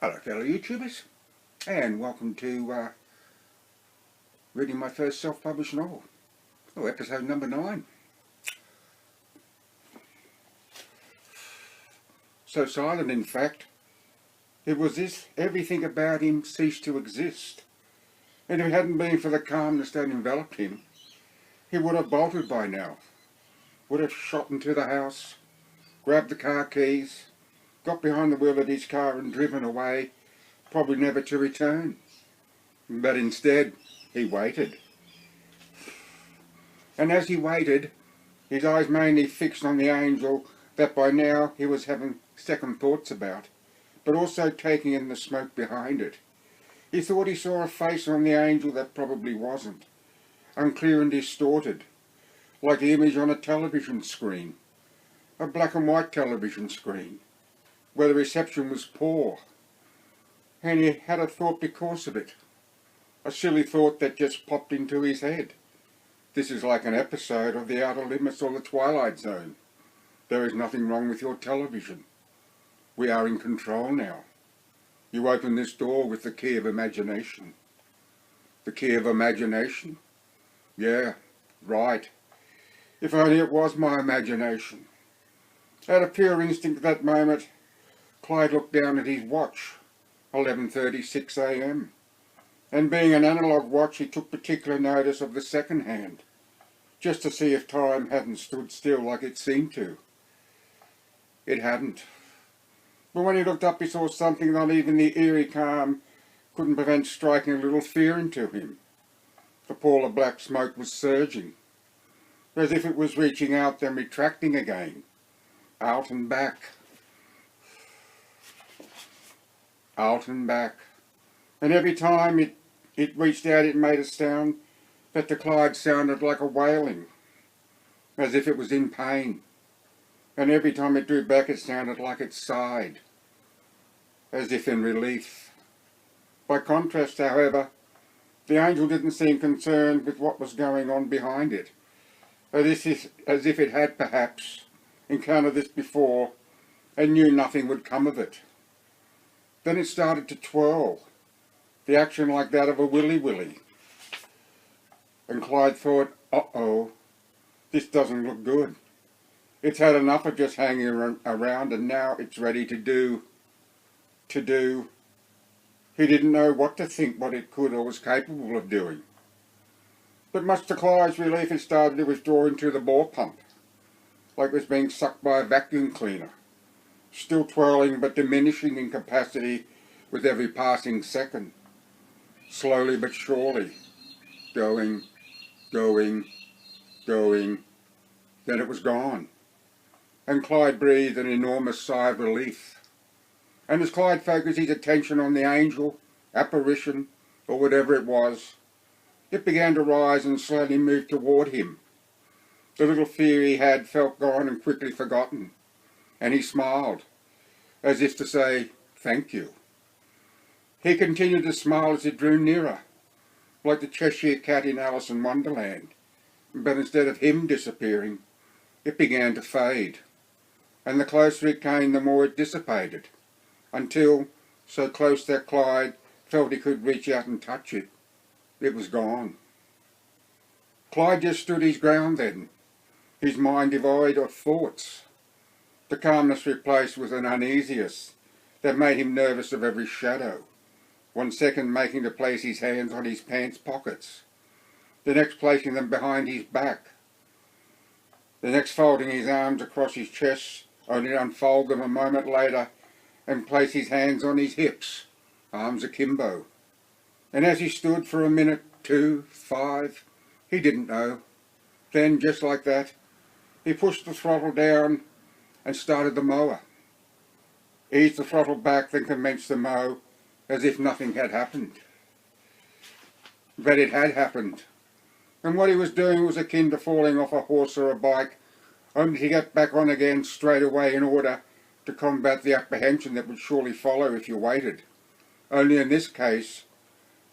Hello fellow YouTubers, and welcome to reading my first self-published novel, episode number 9. So silent, in fact, it was as everything about him ceased to exist, and if it hadn't been for the calmness that enveloped him, he would have bolted by now, would have shot into the house, grabbed the car keys, got behind the wheel of his car and driven away, probably never to return. But instead, he waited. And as he waited, his eyes mainly fixed on the angel that by now he was having second thoughts about, but also taking in the smoke behind it. He thought he saw a face on the angel that probably wasn't, unclear and distorted, like the image on a television screen, a black and white television screen, where the reception was poor. And he had a thought because of it, a silly thought that just popped into his head. This is like an episode of The Outer Limits or The Twilight Zone. There is nothing wrong with your television. We are in control now. You open this door with the key of imagination. The key of imagination? Yeah, right. If only it was my imagination. Out of pure instinct at that moment, Clyde looked down at his watch, 11:36 a.m. And being an analogue watch, he took particular notice of the second hand, just to see if time hadn't stood still like it seemed to. It hadn't. But when he looked up, he saw something not even the eerie calm couldn't prevent striking a little fear into him. The pall of black smoke was surging, as if it was reaching out then retracting again, out and back, out and back. And every time it reached out, it made a sound that to Clyde sounded like a wailing, as if it was in pain. And every time it drew back, it sounded like it sighed, as if in relief. By contrast, however, the angel didn't seem concerned with what was going on behind it, as if it had perhaps encountered this before and knew nothing would come of it. Then it started to twirl, the action like that of a willy-willy. And Clyde thought, uh-oh, this doesn't look good. It's had enough of just hanging around and now it's ready to do. He didn't know what to think, what it could or was capable of doing. But much to Clyde's relief, it started to withdraw into the bore pump, like it was being sucked by a vacuum cleaner, still twirling but diminishing in capacity with every passing second. Slowly but surely, going, then it was gone. And Clyde breathed an enormous sigh of relief. And as Clyde focused his attention on the angel, apparition, or whatever it was, it began to rise and slowly move toward him. The little fear he had felt gone and quickly forgotten, and he smiled, as if to say, thank you. He continued to smile as it drew nearer, like the Cheshire Cat in Alice in Wonderland, but instead of him disappearing, it began to fade, and the closer it came, the more it dissipated, until, so close that Clyde felt he could reach out and touch it, it was gone. Clyde just stood his ground then, his mind devoid of thoughts, the calmness replaced with an uneasiness that made him nervous of every shadow, one second making to place his hands on his pants pockets, the next placing them behind his back, the next folding his arms across his chest, only to unfold them a moment later and place his hands on his hips, arms akimbo. And as he stood for a minute, 2, 5, he didn't know. Then, just like that, he pushed the throttle down and started the mower. Eased the throttle back, then commenced the mow as if nothing had happened. But it had happened. And what he was doing was akin to falling off a horse or a bike, only to get back on again straight away in order to combat the apprehension that would surely follow if you waited. Only in this case,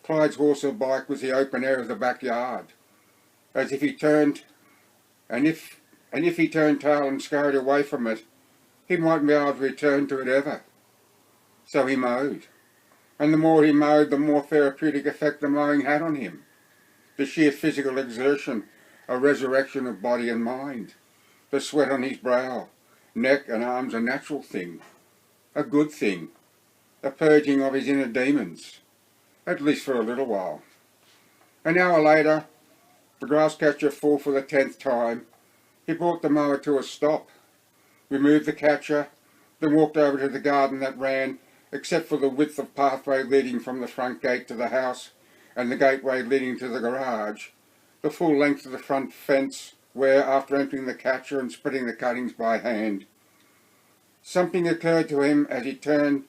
Clyde's horse or bike was the open air of the backyard, as if he turned, and if he turned tail and scurried away from it, he mightn't be able to return to it ever. So he mowed. and the more he mowed, the more therapeutic effect the mowing had on him. The sheer physical exertion, a resurrection of body and mind. The sweat on his brow, neck and arms a natural thing, a good thing, a purging of his inner demons, at least for a little while. An hour later, the grass catcher full for the 10th time, he brought the mower to a stop, removed the catcher, then walked over to the garden that ran, except for the width of pathway leading from the front gate to the house and the gateway leading to the garage, the full length of the front fence where, after emptying the catcher and splitting the cuttings by hand, something occurred to him as he turned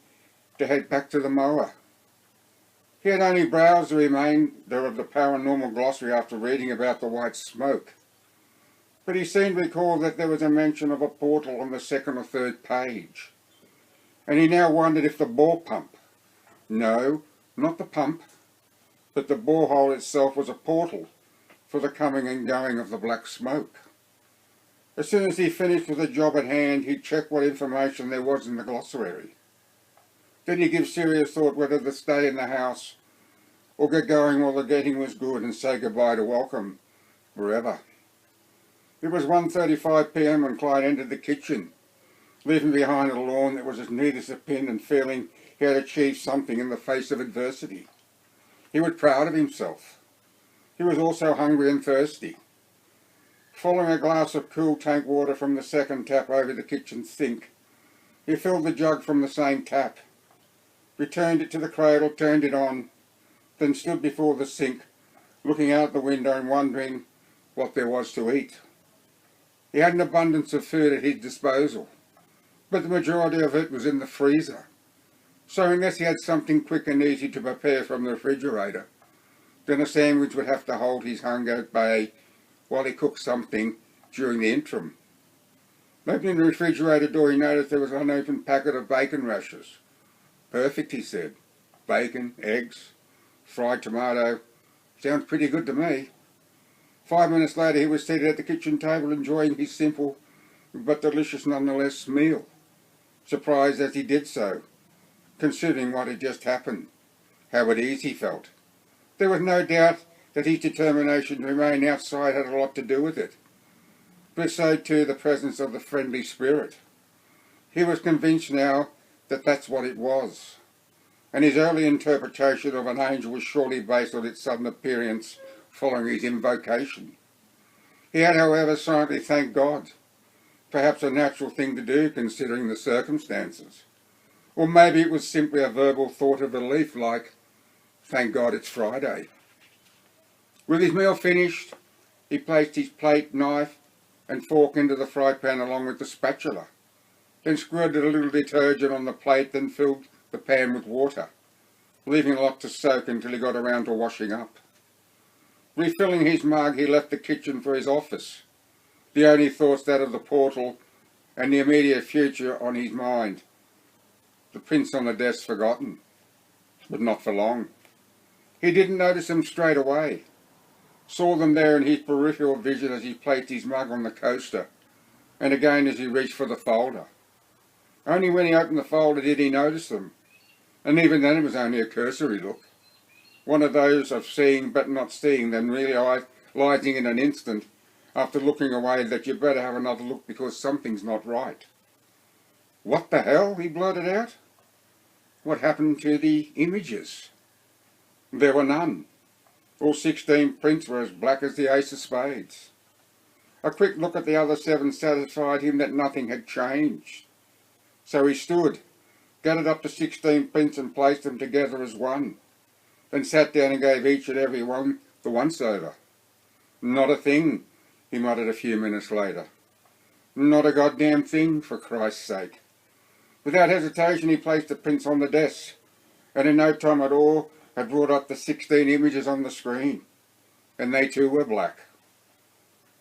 to head back to the mower. He had only browsed the remainder of the paranormal glossary after reading about the white smoke, but he seemed to recall that there was a mention of a portal on the 2nd or 3rd page, and he now wondered if the bore pump, no, not the pump, but the borehole itself was a portal for the coming and going of the black smoke. As soon as he finished with the job at hand, he checked what information there was in the glossary. Then he gave serious thought whether to stay in the house or get going while the getting was good and say goodbye to welcome wherever. It was 1:35 p.m. when Clyde entered the kitchen, leaving behind a lawn that was as neat as a pin and feeling he had achieved something in the face of adversity. He was proud of himself. He was also hungry and thirsty. Following a glass of cool tank water from the 2nd tap over the kitchen sink, he filled the jug from the same tap, returned it to the cradle, turned it on, then stood before the sink, looking out the window and wondering what there was to eat. He had an abundance of food at his disposal, but the majority of it was in the freezer. So unless he had something quick and easy to prepare from the refrigerator, then a sandwich would have to hold his hunger at bay while he cooked something during the interim. Opening the refrigerator door, he noticed there was an unopened packet of bacon rashers. Perfect, he said. Bacon, eggs, fried tomato. Sounds pretty good to me. 5 minutes later, he was seated at the kitchen table enjoying his simple but delicious nonetheless meal, surprised as he did so, considering what had just happened, how at ease he felt. There was no doubt that his determination to remain outside had a lot to do with it, but so too the presence of the friendly spirit. He was convinced now that that's what it was, and his early interpretation of an angel was surely based on its sudden appearance following his invocation. He had, however, silently thanked God, perhaps a natural thing to do considering the circumstances. Or maybe it was simply a verbal thought of relief like, thank God it's Friday. With his meal finished, he placed his plate, knife and fork into the fry pan along with the spatula, then squirted a little detergent on the plate, then filled the pan with water, leaving a lot to soak until he got around to washing up. Refilling his mug, he left the kitchen for his office, the only thoughts that of the portal and the immediate future on his mind. The prints on the desk forgotten, but not for long. He didn't notice them straight away, saw them there in his peripheral vision as he placed his mug on the coaster, and again as he reached for the folder. Only when he opened the folder did he notice them, and even then it was only a cursory look, one of those of seeing but not seeing, then realising in an instant, after looking away, that you better have another look because something's not right. What the hell? He blurted out. What happened to the images? There were none. All 16 prints were as black as the ace of spades. A quick look at the other 7 satisfied him that nothing had changed. So he stood, gathered up the 16 prints and placed them together as one, then sat down and gave each and every one the once-over. Not a thing, he muttered a few minutes later. Not a goddamn thing, for Christ's sake. Without hesitation he placed the prints on the desk, and in no time at all had brought up the 16 images on the screen, and they too were black.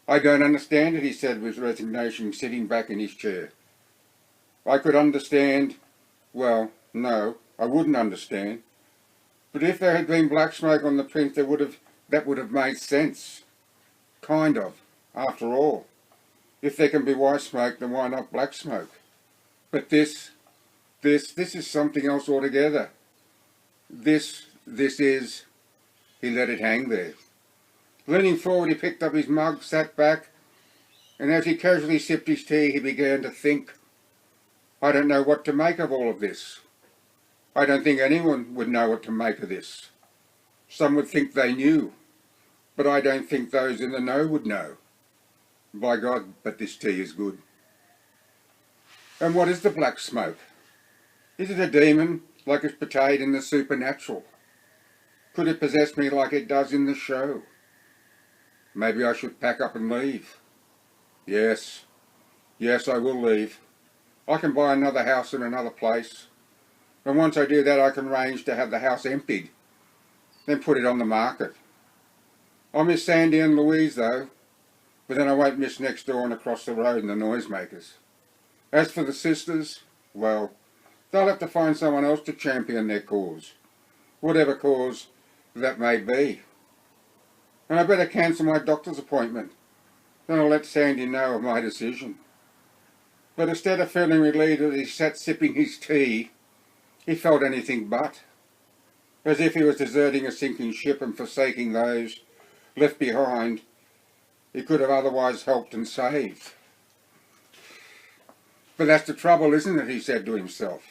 I don't understand it, he said with resignation, sitting back in his chair. I could understand, well, no, I wouldn't understand, but if there had been black smoke on the prints, that would have made sense. Kind of, after all. If there can be white smoke, then why not black smoke? But this is something else altogether. This is, he let it hang there. Leaning forward, he picked up his mug, sat back, and as he casually sipped his tea, he began to think, I don't know what to make of all of this. I don't think anyone would know what to make of this. Some would think they knew, but I don't think those in the know would know. By God, but this tea is good. And what is the black smoke? Is it a demon, like it's portrayed in the supernatural? Could it possess me like it does in the show? Maybe I should pack up and leave. Yes, I will leave. I can buy another house in another place. And once I do that, I can arrange to have the house emptied, then put it on the market. I'll miss Sandy and Louise though, but then I won't miss next door and across the road and the noisemakers. As for the sisters, well, they'll have to find someone else to champion their cause, whatever cause that may be. And I better cancel my doctor's appointment, then I'll let Sandy know of my decision. But instead of feeling relieved as he sat sipping his tea, he felt anything but, as if he was deserting a sinking ship and forsaking those left behind he could have otherwise helped and saved. But that's the trouble, isn't it, he said to himself,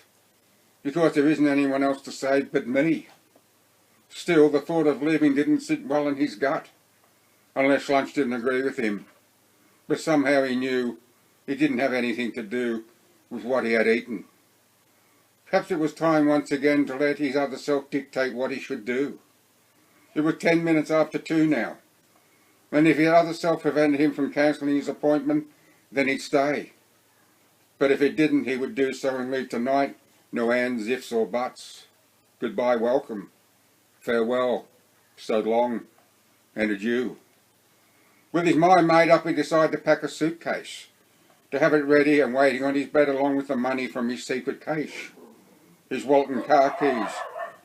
because there isn't anyone else to save but me. Still, the thought of leaving didn't sit well in his gut, unless lunch didn't agree with him. But somehow he knew it didn't have anything to do with what he had eaten. Perhaps it was time once again to let his other self dictate what he should do. It was 10 minutes after 2 now, and if his other self prevented him from cancelling his appointment, then he'd stay. But if it didn't, he would do so and leave tonight, no ands, ifs or buts. Goodbye, welcome, farewell, so long, and adieu. With his mind made up, he decided to pack a suitcase, to have it ready and waiting on his bed along with the money from his secret cache, his wallet and car keys,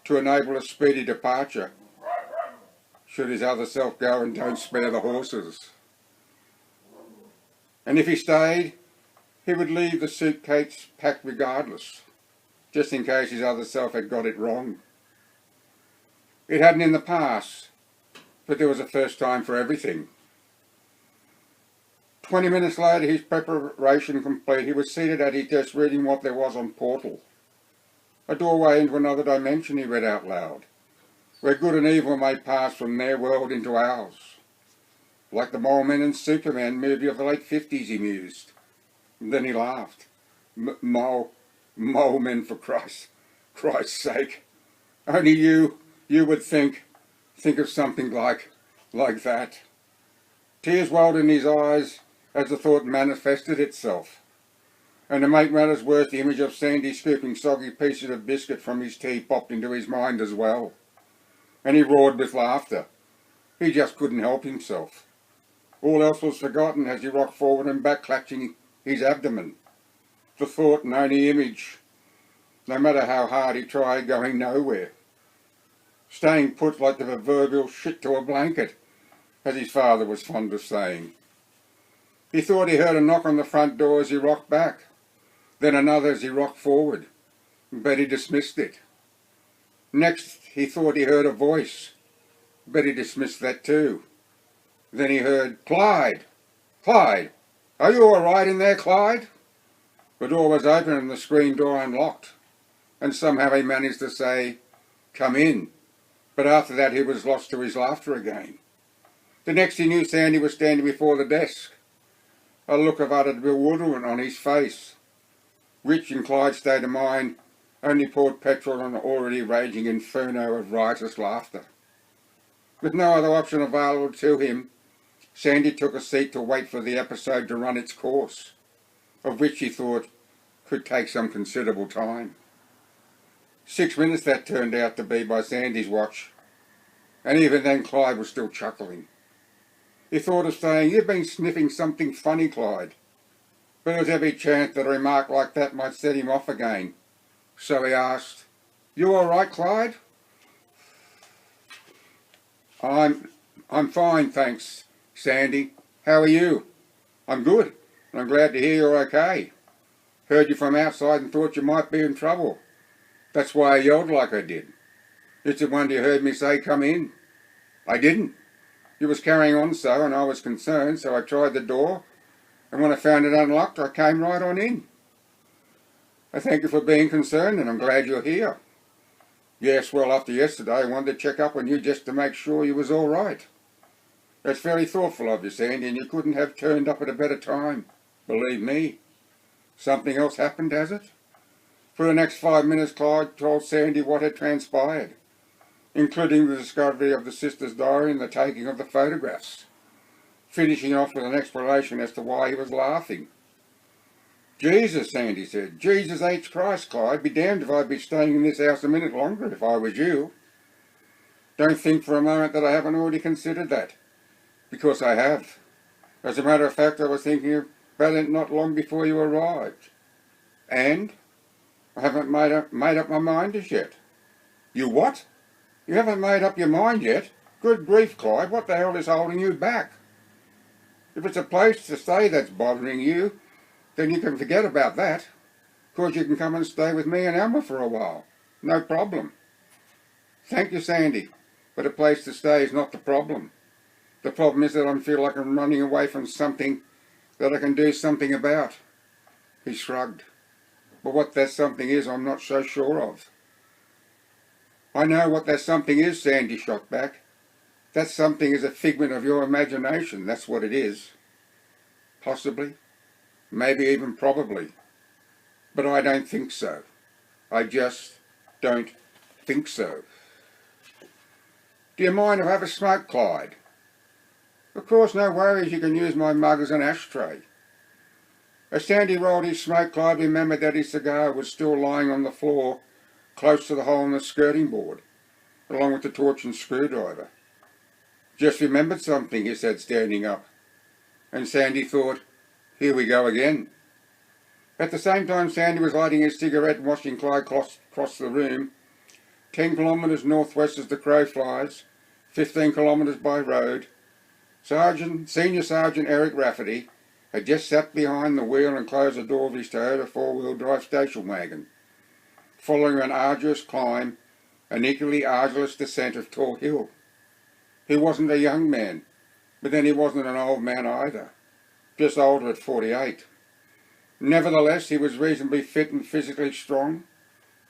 to enable a speedy departure, should his other self go and don't spare the horses. And if he stayed, he would leave the suitcase packed regardless, just in case his other self had got it wrong. It hadn't in the past, but there was a first time for everything. 20 minutes later, his preparation complete, he was seated at his desk reading what there was on Portal. A doorway into another dimension, he read out loud, where good and evil may pass from their world into ours. Like the Mole Men and Superman movie of the late 50s, he mused. And then he laughed. Mole Men, for Christ's sake. Only you would think of something like that. Tears welled in his eyes as the thought manifested itself. And to make matters worse, the image of Sandy scooping soggy pieces of biscuit from his tea popped into his mind as well. And he roared with laughter. He just couldn't help himself. All else was forgotten as he rocked forward and back, clutching his abdomen. The thought and only image, no matter how hard he tried, going nowhere. Staying put like the proverbial shit to a blanket, as his father was fond of saying. He thought he heard a knock on the front door as he rocked back, then another as he rocked forward, but he dismissed it. Next, he thought he heard a voice, but he dismissed that too. Then he heard, Clyde! Clyde! Are you all right in there, Clyde? The door was open and the screen door unlocked, and somehow he managed to say, Come in, but after that he was lost to his laughter again. The next he knew, Sandy was standing before the desk, a look of utter bewilderment on his face, which, in Clyde's state of mind, only poured petrol on an already raging inferno of riotous laughter. With no other option available to him, Sandy took a seat to wait for the episode to run its course, of which he thought could take some considerable time. 6 minutes that turned out to be by Sandy's watch, and even then Clyde was still chuckling. He thought of saying, You've been sniffing something funny, Clyde. But there was every chance that a remark like that might set him off again. So he asked, You all right, Clyde? I'm fine, thanks, Sandy. How are you? I'm good, and I'm glad to hear you're okay. Heard you from outside and thought you might be in trouble. That's why I yelled like I did. It's the one you heard me say come in. I didn't. You was carrying on so, and I was concerned, so I tried the door, and when I found it unlocked, I came right on in. I thank you for being concerned, and I'm glad you're here. Yes, well, after yesterday, I wanted to check up on you just to make sure you was all right. That's very thoughtful of you, Sandy, and you couldn't have turned up at a better time. Believe me. Something else happened, has it? For the next 5 minutes, Clyde told Sandy what had transpired, including the discovery of the sister's diary and the taking of the photographs, finishing off with an explanation as to why he was laughing. Jesus, Sandy said. Jesus H. Christ, Clyde. Be damned if I'd be staying in this house a minute longer if I was you. Don't think for a moment that I haven't already considered that, because I have. As a matter of fact, I was thinking about it not long before you arrived. And I haven't made up my mind as yet. You what? You haven't made up your mind yet? Good grief, Clyde, what the hell is holding you back? If it's a place to stay that's bothering you, then you can forget about that. Of course, you can come and stay with me and Elmer for a while. No problem. Thank you, Sandy, but a place to stay is not the problem. The problem is that I feel like I'm running away from something that I can do something about. He shrugged. But what that something is, I'm not so sure of. I know what that something is, Sandy shot back. That something is a figment of your imagination, that's what it is. Possibly. Maybe even probably. But I don't think so. I just don't think so. Do you mind if I have a smoke, Clyde? Of course, no worries, you can use my mug as an ashtray. As Sandy rolled his smoke, Clyde remembered that his cigar was still lying on the floor close to the hole in the skirting board, along with the torch and screwdriver. Just remembered something, he said, standing up. And Sandy thought, here we go again. At the same time Sandy was lighting his cigarette and watching Clyde cross the room, 10 kilometres northwest as the crow flies, 15 kilometres by road, Senior Sergeant Eric Rafferty had just sat behind the wheel and closed the door of his Toyota four-wheel drive station wagon, following an arduous climb, an equally arduous descent of Tor Hill. He wasn't a young man, but then he wasn't an old man either, just older at 48. Nevertheless, he was reasonably fit and physically strong,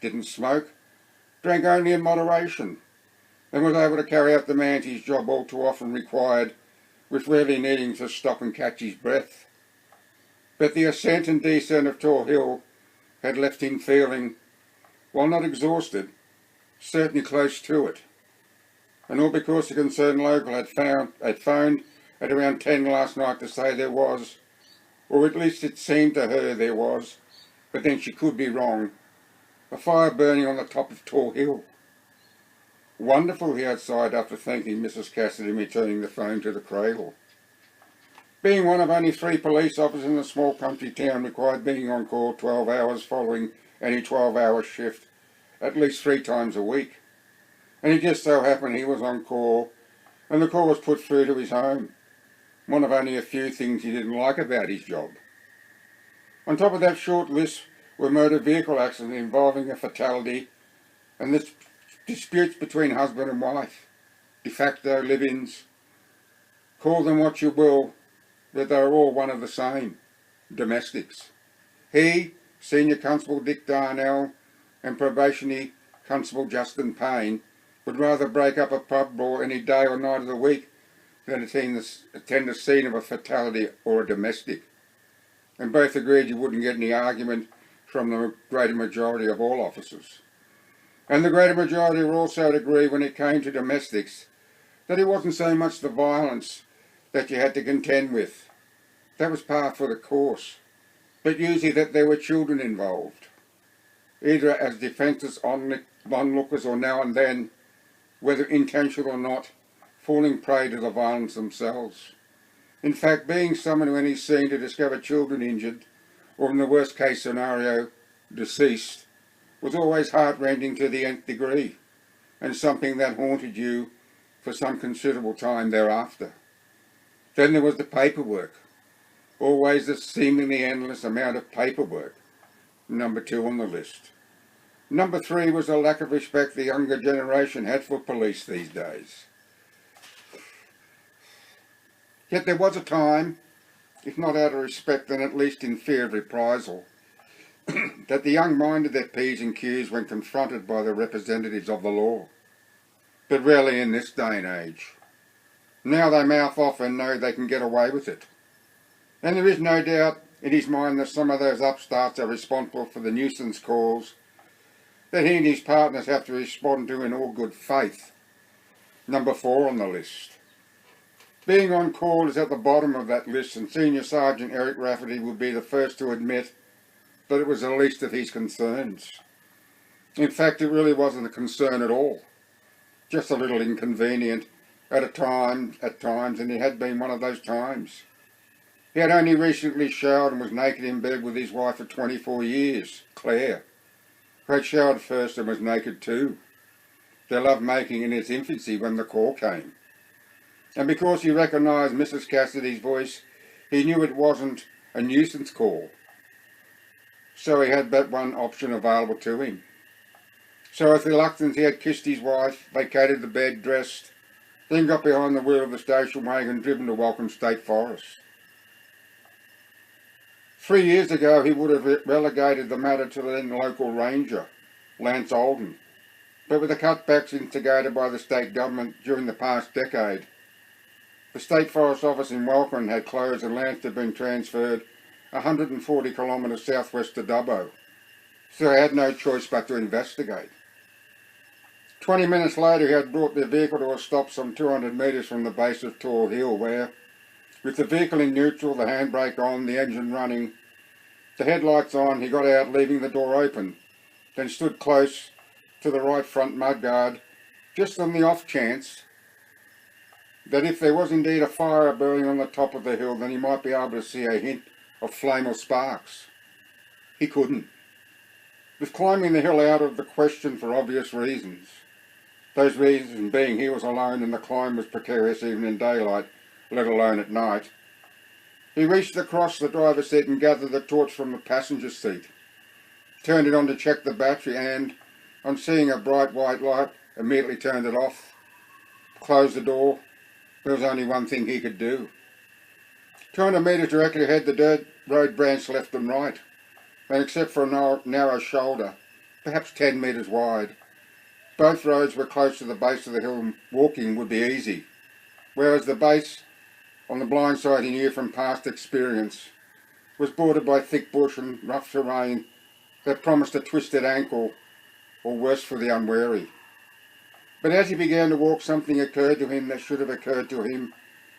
didn't smoke, drank only in moderation, and was able to carry out the man his job all too often required, with rarely needing to stop and catch his breath. But the ascent and descent of Tor Hill had left him feeling, while not exhausted, certainly close to it. And all because the concerned local had phoned at around 10 last night to say there was, or at least it seemed to her there was, but then she could be wrong, a fire burning on the top of Tor Hill. Wonderful, he had sighed after thanking Mrs. Cassidy and returning the phone to the cradle. Being one of only 3 police officers in a small country town required being on call 12 hours following any 12-hour shift, at least 3 times a week. And it just so happened he was on call, and the call was put through to his home. One of only a few things he didn't like about his job. On top of that short list were motor vehicle accidents involving a fatality and the disputes between husband and wife, de facto live-ins. Call them what you will, but they are all one of the same, domestics. He, Senior Constable Dick Darnell, and Probationary Constable Justin Payne would rather break up a pub brawl any day or night of the week than attend the scene of a fatality or a domestic. And both agreed you wouldn't get any argument from the greater majority of all officers. And the greater majority were also to agree when it came to domestics that it wasn't so much the violence that you had to contend with. That was par for the course, but usually that there were children involved, either as defenceless onlookers or now and then, whether intentional or not, falling prey to the violence themselves. In fact, being summoned to any scene to discover children injured, or in the worst case scenario, deceased, was always heart-rending to the nth degree, and something that haunted you for some considerable time thereafter. Then there was the paperwork, always the seemingly endless amount of paperwork, number 2 on the list. Number 3 was the lack of respect the younger generation had for police these days. Yet there was a time, if not out of respect then at least in fear of reprisal, that the young minded their P's and Q's when confronted by the representatives of the law. But rarely in this day and age. Now they mouth off and know they can get away with it. And there is no doubt in his mind that some of those upstarts are responsible for the nuisance calls that he and his partners have to respond to in all good faith. Number 4 on the list. Being on call is at the bottom of that list, and Senior Sergeant Eric Rafferty would be the first to admit that it was the least of his concerns. In fact, it really wasn't a concern at all. Just a little inconvenient at times, and it had been one of those times. He had only recently showered and was naked in bed with his wife for 24 years, Claire, who had showered first and was naked too. Their love making in its infancy when the call came. And because he recognised Mrs. Cassidy's voice, he knew it wasn't a nuisance call. So he had but one option available to him. So with reluctance he had kissed his wife, vacated the bed, dressed, then got behind the wheel of the station wagon, driven to Welcome State Forest. 3 years ago he would have relegated the matter to the then local ranger, Lance Alden, but with the cutbacks instigated by the state government during the past decade, the State Forest Office in Welcome had closed and Lance had been transferred 140 kilometres southwest to Dubbo, so he had no choice but to investigate. 20 minutes later he had brought their vehicle to a stop some 200 metres from the base of Tall Hill where, with the vehicle in neutral, the handbrake on, the engine running, the headlights on, he got out, leaving the door open, then stood close to the right front mudguard, just on the off chance that if there was indeed a fire burning on the top of the hill, then he might be able to see a hint of flame or sparks. He couldn't. With climbing the hill out of the question for obvious reasons, those reasons being he was alone and the climb was precarious even in daylight, let alone at night, he reached across the driver's seat and gathered the torch from the passenger seat, turned it on to check the battery and, on seeing a bright white light, immediately turned it off, closed the door. There was only one thing he could do. 200 metres directly ahead, the dirt road branched left and right, and except for a narrow shoulder, perhaps 10 metres wide, both roads were close to the base of the hill and walking would be easy, whereas the base, on the blind side he knew from past experience, was bordered by thick bush and rough terrain that promised a twisted ankle or worse for the unwary. But as he began to walk, something occurred to him that should have occurred to him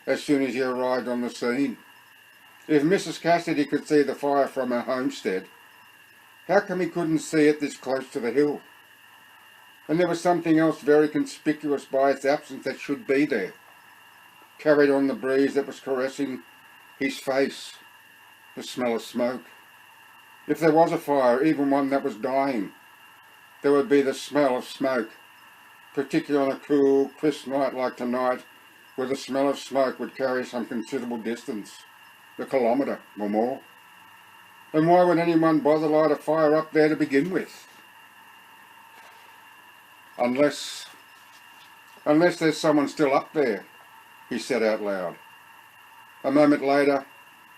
as soon as he arrived on the scene. If Mrs. Cassidy could see the fire from her homestead, how come he couldn't see it this close to the hill? And there was something else very conspicuous by its absence that should be there, carried on the breeze that was caressing his face, the smell of smoke. If there was a fire, even one that was dying, there would be the smell of smoke, particularly on a cool, crisp night like tonight, where the smell of smoke would carry some considerable distance, a kilometre or more. And why would anyone bother light a fire up there to begin with? Unless there's someone still up there, he said out loud. A moment later,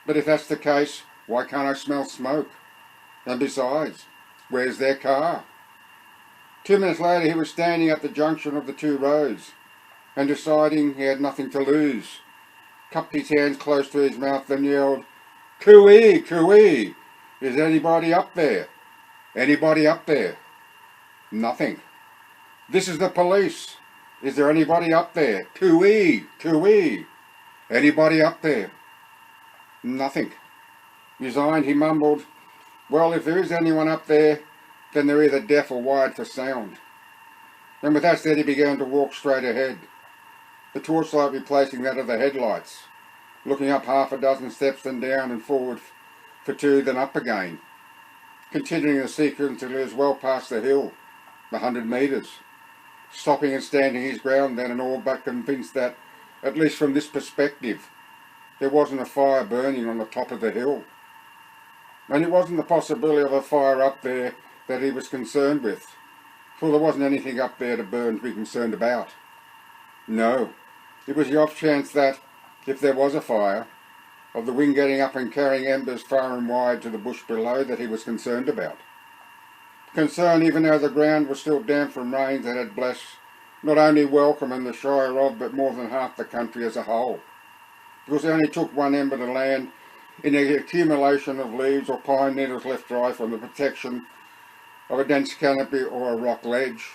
but if that's the case, why can't I smell smoke? And besides, where's their car? 2 minutes later he was standing at the junction of the two roads, and deciding he had nothing to lose, cupped his hands close to his mouth and yelled, "Cooey, cooey! Is anybody up there? Anybody up there?" Nothing. "This is the police. Is there anybody up there? Cooey, cooey! Anybody up there?" Nothing. Resigned, he mumbled, "Well, if there is anyone up there, then they're either deaf or wired for sound." And with that said, he began to walk straight ahead, the torchlight replacing that of the headlights, looking up half a dozen steps, then down and forward for two, then up again, continuing the sequence until he was well past the hill, 100 metres, stopping and standing his ground then and all but convinced that, at least from this perspective, there wasn't a fire burning on the top of the hill. And it wasn't the possibility of a fire up there that he was concerned with, for there wasn't anything up there to burn to be concerned about. No, it was the off chance that, if there was a fire, of the wind getting up and carrying embers far and wide to the bush below that he was concerned about. Concerned even though the ground was still damp from rains that had blessed not only Welcome and the Shire of, but more than half the country as a whole. Because it only took one ember to land in the accumulation of leaves or pine needles left dry from the protection of a dense canopy or a rock ledge,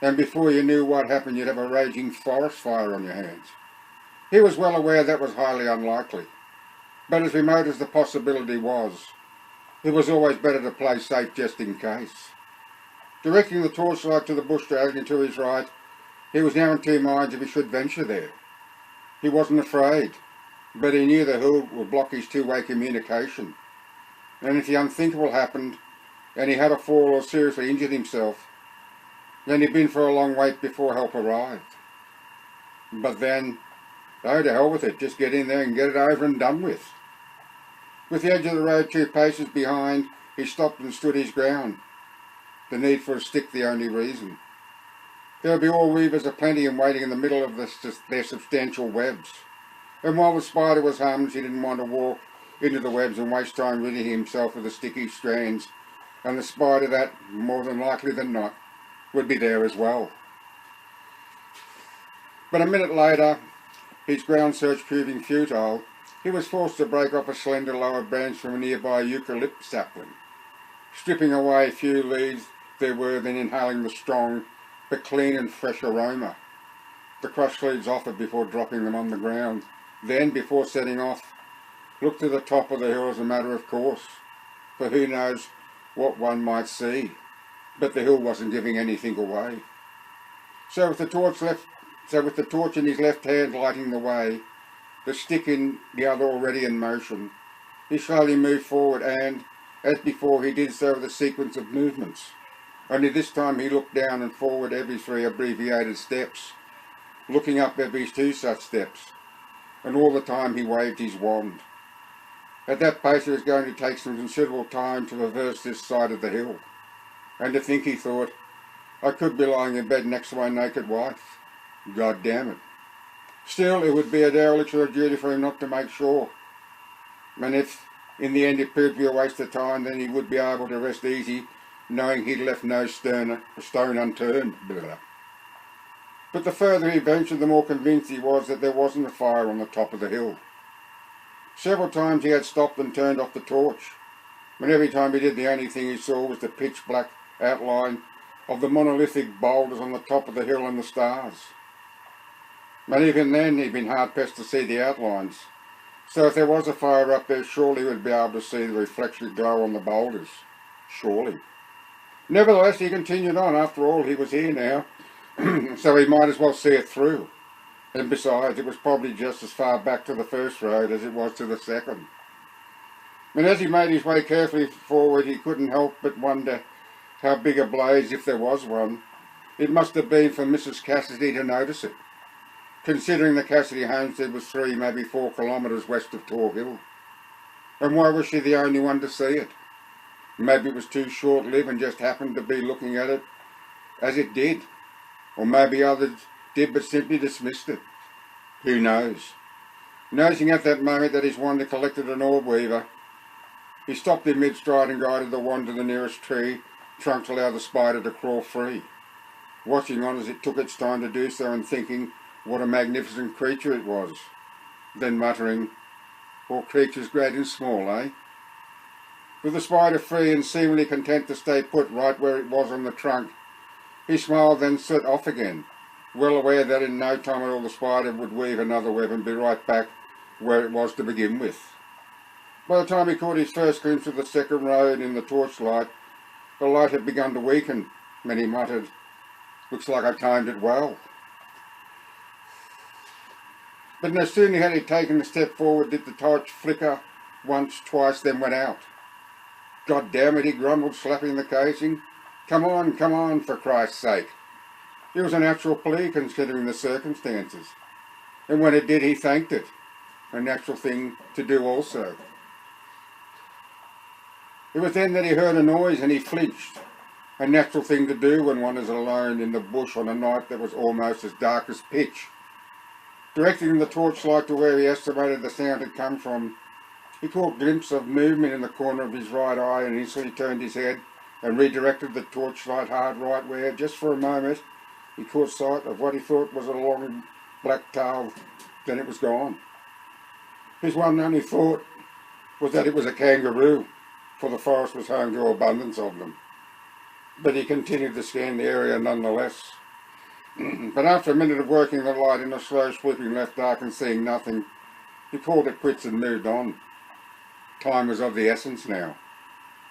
and before you knew what happened, you'd have a raging forest fire on your hands. He was well aware that was highly unlikely, but as remote as the possibility was, it was always better to play safe just in case. Directing the torchlight to the bush dragging to his right, he was now in two minds if he should venture there. He wasn't afraid, but he knew the hill would block his two-way communication, and if the unthinkable happened, and he had a fall or seriously injured himself, then he'd been for a long wait before help arrived. But then, oh, to hell with it, just get in there and get it over and done with. With the edge of the road 2 paces behind, he stopped and stood his ground, the need for a stick the only reason. There would be all weavers aplenty and waiting in the middle of their substantial webs, and while the spider was harmless, he didn't want to walk into the webs and waste time ridding himself of the sticky strands, and the spider that, more than likely than not, would be there as well. But a minute later, his ground search proving futile, he was forced to break off a slender lower branch from a nearby eucalypt sapling. Stripping away a few leaves there were, then inhaling the strong but clean and fresh aroma the crushed leaves offered before dropping them on the ground. Then, before setting off, looked to the top of the hill as a matter of course, for who knows what one might see, but the hill wasn't giving anything away. So with the torch in his left hand lighting the way, the stick in the other already in motion, he slowly moved forward and, as before, he did so with a sequence of movements. Only this time he looked down and forward every 3 abbreviated steps, looking up every 2 such steps, and all the time he waved his wand. At that pace it was going to take some considerable time to traverse this side of the hill, and to think, he thought, I could be lying in bed next to my naked wife. God damn it. Still, it would be a dereliction of duty for him not to make sure, and if in the end it proved to be a waste of time, then he would be able to rest easy, knowing he'd left no stone unturned. But the further he ventured, the more convinced he was that there wasn't a fire on the top of the hill. Several times he had stopped and turned off the torch, and every time he did, the only thing he saw was the pitch-black outline of the monolithic boulders on the top of the hill and the stars. And even then he'd been hard-pressed to see the outlines, so if there was a fire up there, surely he would be able to see the reflection glow on the boulders. Surely. Nevertheless, he continued on. After all, he was here now, so he might as well see it through. And besides, it was probably just as far back to the first road as it was to the second. And as he made his way carefully forward, he couldn't help but wonder how big a blaze, if there was one, it must have been for Mrs. Cassidy to notice it, considering the Cassidy homestead was 3, maybe 4 kilometres west of Tor Hill. And why was she the only one to see it? Maybe it was too short-lived and just happened to be looking at it as it did. Or maybe others did but simply dismissed it. Who knows? Noticing at that moment that his wand had collected an orb weaver, he stopped in mid-stride and guided the wand to the nearest tree trunk to allow the spider to crawl free, watching on as it took its time to do so and thinking what a magnificent creature it was, then muttering, all creatures great and small, eh? With the spider free and seemingly content to stay put right where it was on the trunk, he smiled, then set off again, well aware that in no time at all the spider would weave another web and be right back where it was to begin with. By the time he caught his first glimpse of the second road in the torchlight, the light had begun to weaken, and he muttered, looks like I timed it well. But no sooner had he taken a step forward did the torch flicker once, twice, then went out. God damn it, he grumbled, slapping the casing. Come on, for Christ's sake. It was a natural plea considering the circumstances, and when it did he thanked it, a natural thing to do also. It was then that he heard a noise and he flinched, a natural thing to do when one is alone in the bush on a night that was almost as dark as pitch. Directing the torchlight to where he estimated the sound had come from, he caught a glimpse of movement in the corner of his right eye and instantly turned his head and redirected the torchlight hard right where, just for a moment, he caught sight of what he thought was a long black tail. Then it was gone. His one and only thought was that it was a kangaroo, for the forest was home to abundance of them. But he continued to scan the area nonetheless. But after a minute of working the light in a slow sweeping left dark and seeing nothing, he called it quits and moved on. Time was of the essence now.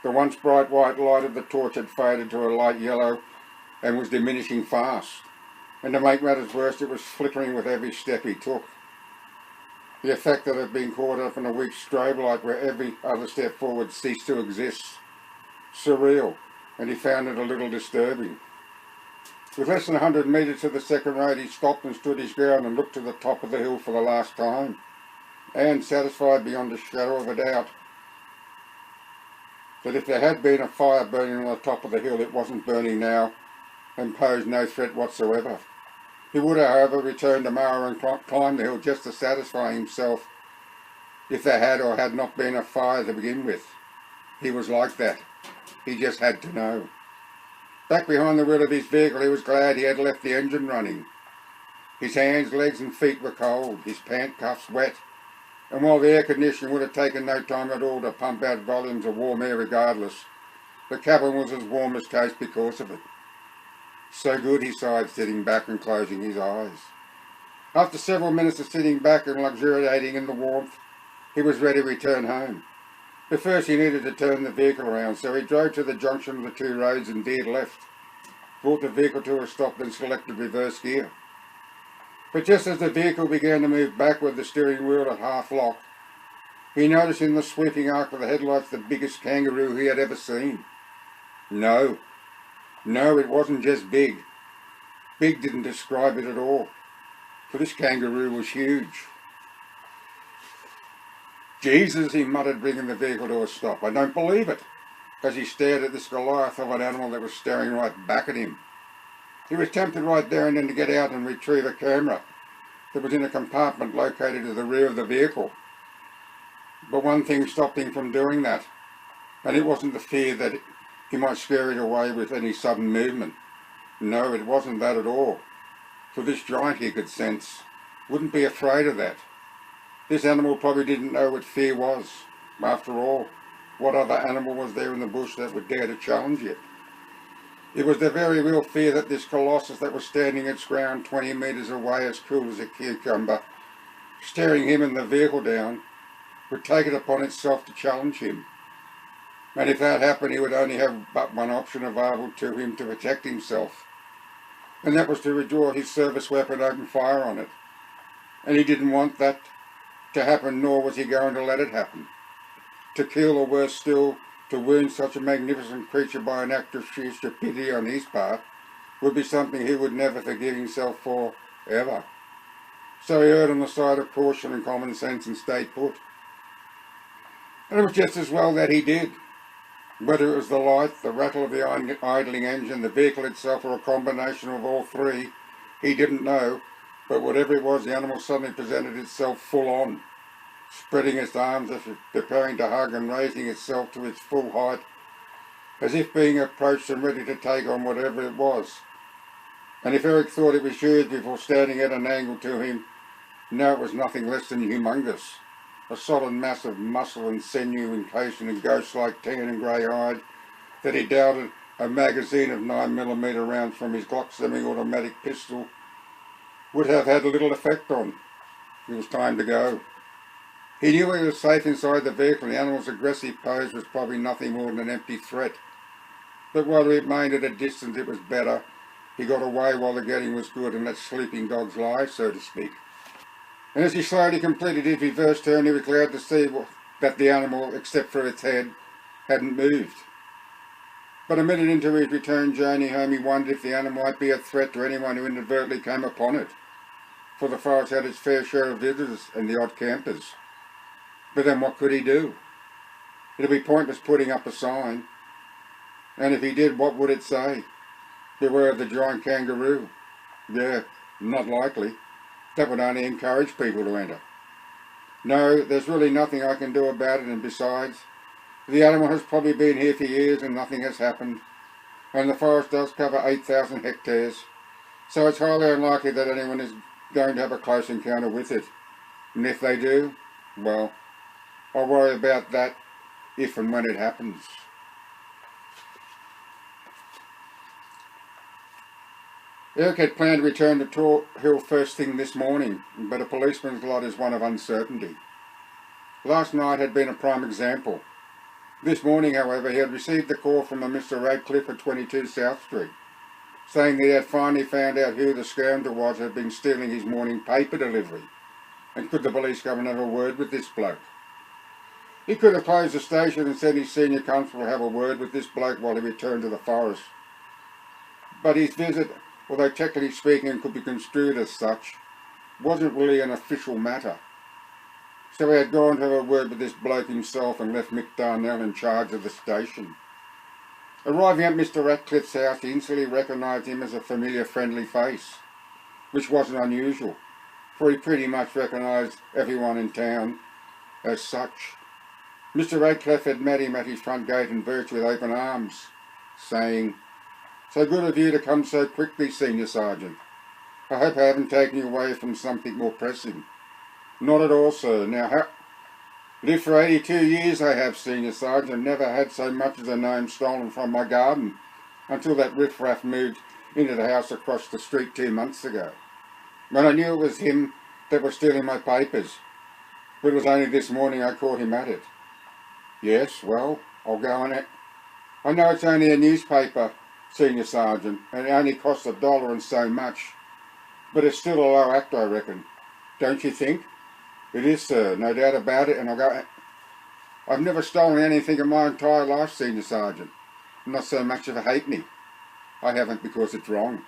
The once bright white light of the torch had faded to a light yellow and was diminishing fast, and to make matters worse, it was flickering with every step he took. The effect that had been caught up in a weak strobe light where every other step forward ceased to exist. Surreal, and he found it a little disturbing. With less than 100 metres to the second road, he stopped and stood his ground and looked to the top of the hill for the last time, and satisfied beyond a shadow of a doubt that if there had been a fire burning on the top of the hill, it wasn't burning now and posed no threat whatsoever. He would, however, return tomorrow and climb the hill just to satisfy himself if there had or had not been a fire to begin with. He was like that. He just had to know. Back behind the wheel of his vehicle, he was glad he had left the engine running. His hands, legs and feet were cold, his pant cuffs wet, and while the air conditioning would have taken no time at all to pump out volumes of warm air regardless, the cabin was as warm as toast because of it. So good, he sighed, sitting back and closing his eyes. After several minutes of sitting back and luxuriating in the warmth, he was ready to return home. But first he needed to turn the vehicle around, so he drove to the junction of the two roads and veered left, brought the vehicle to a stop and selected reverse gear. But just as the vehicle began to move back with the steering wheel at half lock, he noticed in the sweeping arc of the headlights the biggest kangaroo he had ever seen. No, it wasn't just big. Big didn't describe it at all, for this kangaroo was huge. Jesus, he muttered, bringing the vehicle to a stop. I don't believe it, as he stared at this Goliath of an animal that was staring right back at him. He was tempted right there and then to get out and retrieve a camera that was in a compartment located at the rear of the vehicle. But one thing stopped him from doing that, and it wasn't the fear that he might scare it away with any sudden movement. No, it wasn't that at all, for this giant, he could sense, wouldn't be afraid of that. This animal probably didn't know what fear was. After all, what other animal was there in the bush that would dare to challenge it? It was the very real fear that this colossus that was standing its ground 20 metres away, as cool as a cucumber, staring him and the vehicle down, would take it upon itself to challenge him. And if that happened, he would only have but one option available to him to protect himself, and that was to withdraw his service weapon and open fire on it. And he didn't want that to happen, nor was he going to let it happen. To kill, or worse still, to wound such a magnificent creature by an act of sheer stupidity on his part, would be something he would never forgive himself for, ever. So he erred on the side of caution and common sense and stayed put. And it was just as well that he did. Whether it was the light, the rattle of the idling engine, the vehicle itself, or a combination of all three, he didn't know, but whatever it was, the animal suddenly presented itself full on, spreading its arms as if preparing to hug and raising itself to its full height, as if being approached and ready to take on whatever it was. And if Eric thought it was huge before standing at an angle to him, no, it was nothing less than humongous. A solid mass of muscle and sinew encased in a ghost-like tan and grey-eyed that he doubted a magazine of 9mm rounds from his Glock semi-automatic pistol would have had little effect on. It was time to go. He knew he was safe inside the vehicle. The animal's aggressive pose was probably nothing more than an empty threat. But while he remained at a distance, it was better. He got away while the getting was good and let sleeping dogs lie, so to speak. And as he slowly completed his reverse turn, he was glad to see that the animal, except for its head, hadn't moved. But a minute into his return journey home, he wondered if the animal might be a threat to anyone who inadvertently came upon it, for the forest had its fair share of visitors and the odd campers. But then what could he do? It'd be pointless putting up a sign. And if he did, what would it say? Beware of the giant kangaroo. Yeah, not likely. That would only encourage people to enter. No, there's really nothing I can do about it, and besides, the animal has probably been here for years and nothing has happened. And the forest does cover 8,000 hectares, so it's highly unlikely that anyone is going to have a close encounter with it. And if they do, well, I'll worry about that if and when it happens. Eric had planned to return to Tor Hill first thing this morning, but a policeman's lot is one of uncertainty. Last night had been a prime example. This morning, however, he had received a call from a Mr. Radcliffe at 22 South Street, saying that he had finally found out who the scoundrel was who had been stealing his morning paper delivery, and could the police come and have a word with this bloke. He could have closed the station and sent his senior constable to have a word with this bloke while he returned to the forest. But his visit, although technically speaking could be construed as such, wasn't really an official matter. So he had gone to have a word with this bloke himself and left Mick Darnell in charge of the station. Arriving at Mr. Ratcliffe's house, he instantly recognised him as a familiar, friendly face, which wasn't unusual, for he pretty much recognised everyone in town as such. Mr. Radcliffe had met him at his front gate in Birch with open arms, saying, "So good of you to come so quickly, Senior Sergeant. I hope I haven't taken you away from something more pressing." "Not at all, sir. Now, lived for 82 years I have, Senior Sergeant, and never had so much as a gnome stolen from my garden until that riffraff moved into the house across the street 2 months ago, when I knew it was him that was stealing my papers. But it was only this morning I caught him at it." "Yes, well, I'll go on it. I know it's only a newspaper, Senior Sergeant, and it only costs $1 and so much, but it's still a low act, I reckon. Don't you think?" "It is, sir, no doubt about it, and I've never stolen anything in my entire life, Senior Sergeant. I'm not so much of a halfpenny. I haven't because it's wrong."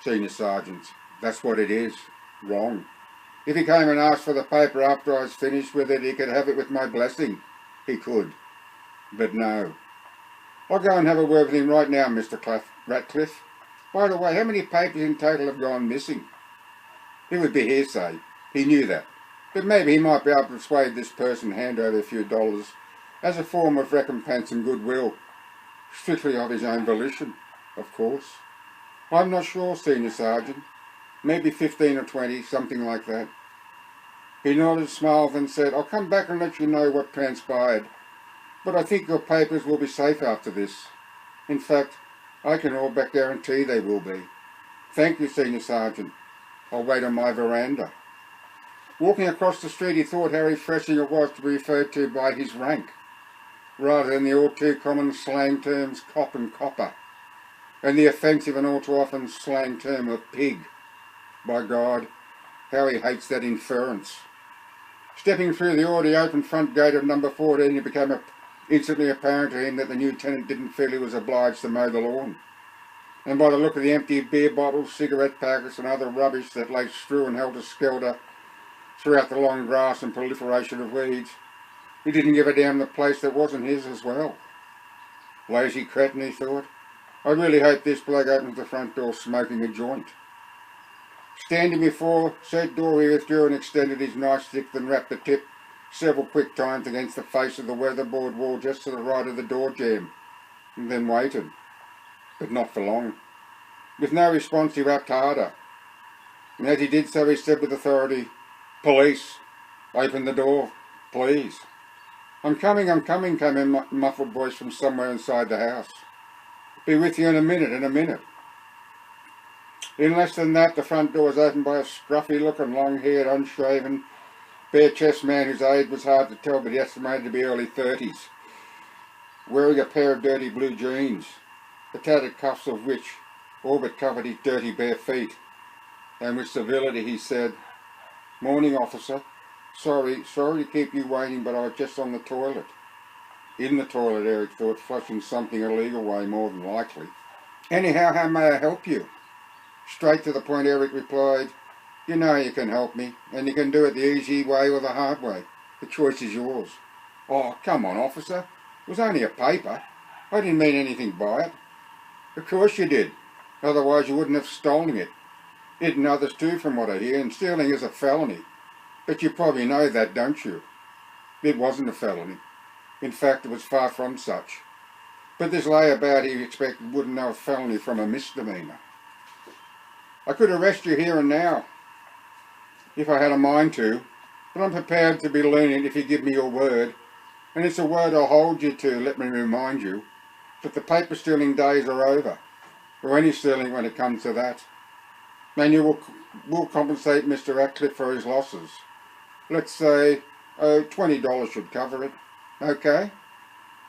"Senior Sergeant, that's what it is, wrong. If he came and asked for the paper after I was finished with it, he could have it with my blessing. He could. But no. I'll go and have a word with him right now, Mr. Ratcliffe. By the way, how many papers in total have gone missing?" It would be hearsay. He knew that. But maybe he might be able to persuade this person to hand over a few dollars as a form of recompense and goodwill. Strictly of his own volition, of course. "I'm not sure, Senior Sergeant. Maybe 15 or 20, something like that." He nodded, smiled and said, "I'll come back and let you know what transpired. But I think your papers will be safe after this. In fact, I can all but guarantee they will be. Thank you, Senior Sergeant. I'll wait on my veranda." Walking across the street, he thought how refreshing it was to be referred to by his rank, rather than the all too common slang terms cop and copper, and the offensive and all too often slang term of pig. By God, how he hates that inference. Stepping through the already open front gate of number 14, it became instantly apparent to him that the new tenant didn't feel he was obliged to mow the lawn. And by the look of the empty beer bottles, cigarette packets and other rubbish that lay strewn helter-skelter throughout the long grass and proliferation of weeds, he didn't give a damn the place that wasn't his as well. Lazy cretin, he thought. I really hope this bloke opens the front door smoking a joint. Standing before said door, he withdrew and extended his nightstick, then rapped the tip several quick times against the face of the weatherboard wall just to the right of the door jamb, and then waited. But not for long. With no response, he rapped harder, and as he did so, he said with authority, "Police, open the door, please." I'm coming, came a muffled voice from somewhere inside the house. "Be with you in a minute. In less than that, the front door was opened by a scruffy-looking, long-haired, unshaven, bare-chested man whose age was hard to tell, but he estimated to be early 30s, wearing a pair of dirty blue jeans, the tattered cuffs of which all but covered his dirty bare feet, and with civility he said, "Morning, officer. Sorry to keep you waiting, but I was just on the toilet." In the toilet, Eric thought, flushing something illegal way, more than likely. "Anyhow, how may I help you?" Straight to the point, Eric replied, "You know you can help me, and you can do it the easy way or the hard way. The choice is yours." "Oh, come on, officer. It was only a paper." I didn't mean anything by it. Of course you did. Otherwise you wouldn't have stolen it. It and others too, from what I hear, and stealing is a felony. But you probably know that, don't you? It wasn't a felony. In fact, it was far from such. But this layabout he expected wouldn't know a felony from a misdemeanour. I could arrest you here and now, if I had a mind to, but I'm prepared to be lenient if you give me your word, and it's a word I'll hold you to, let me remind you, that the paper stealing days are over, or any stealing when it comes to that. And you will compensate Mr. Ratcliffe for his losses. Let's say, $20 should cover it. Okay?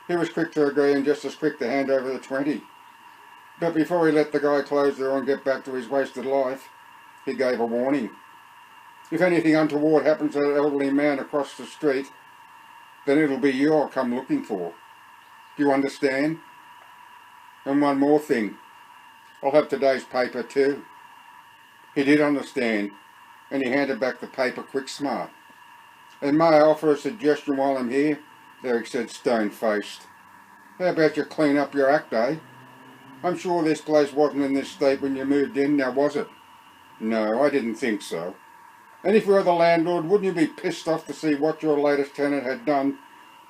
He was quick to agree and just as quick to hand over the 20. But before he let the guy close the door and get back to his wasted life, he gave a warning. If anything untoward happens to that elderly man across the street, then it'll be you I'll come looking for. Do you understand? And one more thing. I'll have today's paper too. He did understand, and he handed back the paper quick smart. And may I offer a suggestion while I'm here? Eric said, stone-faced. How about you clean up your act, eh? I'm sure this place wasn't in this state when you moved in, now was it? No, I didn't think so. And if you were the landlord, wouldn't you be pissed off to see what your latest tenant had done